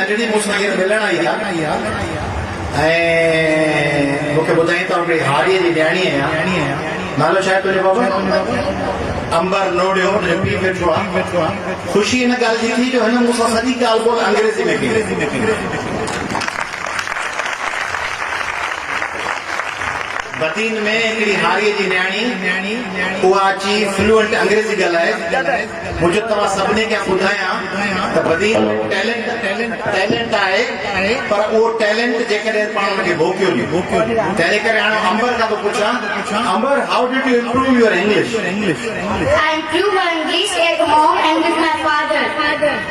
नंढड़ी मूंसां मिलण आई आहे ऐं मूंखे ॿुधाई त हिकिड़ी हारीअ जी न्याणी आहियां नालो छा आहे तुंहिंजो बाबा अंबर नोड़ियो पीउ वेठो आहे ख़ुशी हिन ॻाल्हि जी थी जो हिन मूंसां सॼी ॻाल्हि ॿोल अंग्रेज़ी में कई بدين में हिकिड़ी हारीअ जी न्याणी उहा अची फ्लुएंट अंग्रेज़ी ॻाल्हाए मुंहिंजो तव्हां सभिनी खे ॿुधायां त बदीन टैलेंट आहे पर उहो टैलेंट जेकॾहिं पाण हुनखे भोकियो नी तंहिं करे हाणे अंबर खां थो पुछां Ambar how did you improve your English I improve my English at home and with my father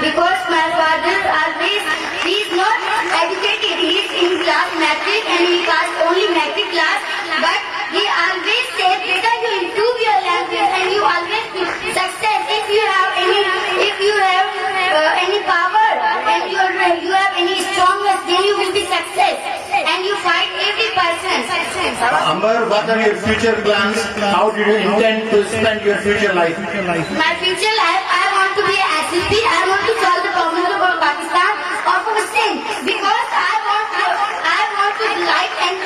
because my father always he is not educated, he is in class matric and he passed only matric class, but he always says beta you improve your language and you always be success if you have any power and you have any strongness then you will be success and you fight every person. Amber, what are your future plans? How do you intend to spend your future life? My future life, I want to be an SLP. I want to solve the problems of Pakistan or Palestine because I want to like and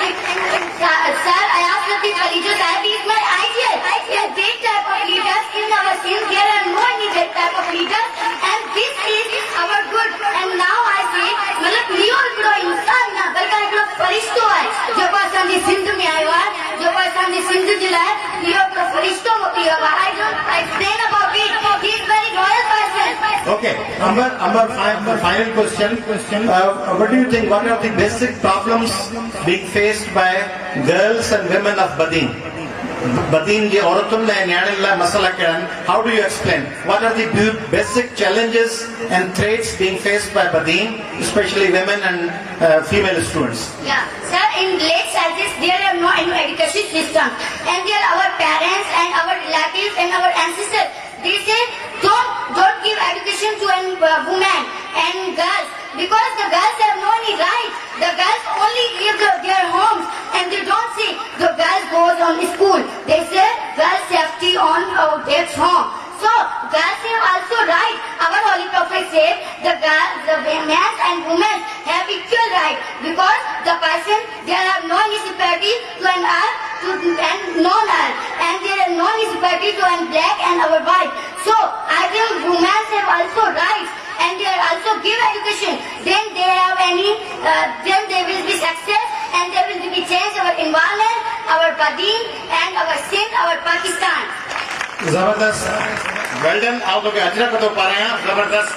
sir, Eyaz Plيجو Sahib is my ideal. That type of leaders in our scene. There are no any that type of leaders, and this is our good. And now I say, मतलब लियो इकड़ो इंसान ना बल्कि इकड़ो फरिश्तो है जो पाकिस्तान की सिंध में आयो है जो पाकिस्तान की सिंध जिला है लियो इकड़ो फरिश्तो मोकिलियो है. I don't explain about it. He is very royal person. Okay, Amber, final question. What do you think? What are the basic problems being faced by girls and women of Badin? Badin ji औरतुन लाइ न्याणियुनि लाइ मसला कहिड़ा आहिनि? How do you explain? What are the basic challenges and threats being faced by Badin, especially women and female students? Yeah, sir, in village sizes there are no any education system, and there our parents and our relatives and our ancestors they say don't give education to any woman and girls because the girls have no any right. The girls only leave their homes and they don't see the girls goes on school. They say girls safety on their home. So girls have also right. Our Holy Prophet said the men and women have equal right because the person there are no superiority to an earth and non-earth and there are no superiority to an black and our white. So I think women have also rights and they are also give education. Then they have then they will be success and they will be change our environment, our Badin and our Sindh, our Pakistan. जबरदस्त well done आप लोग अजरा को तो पा रहे हैं जबरदस्त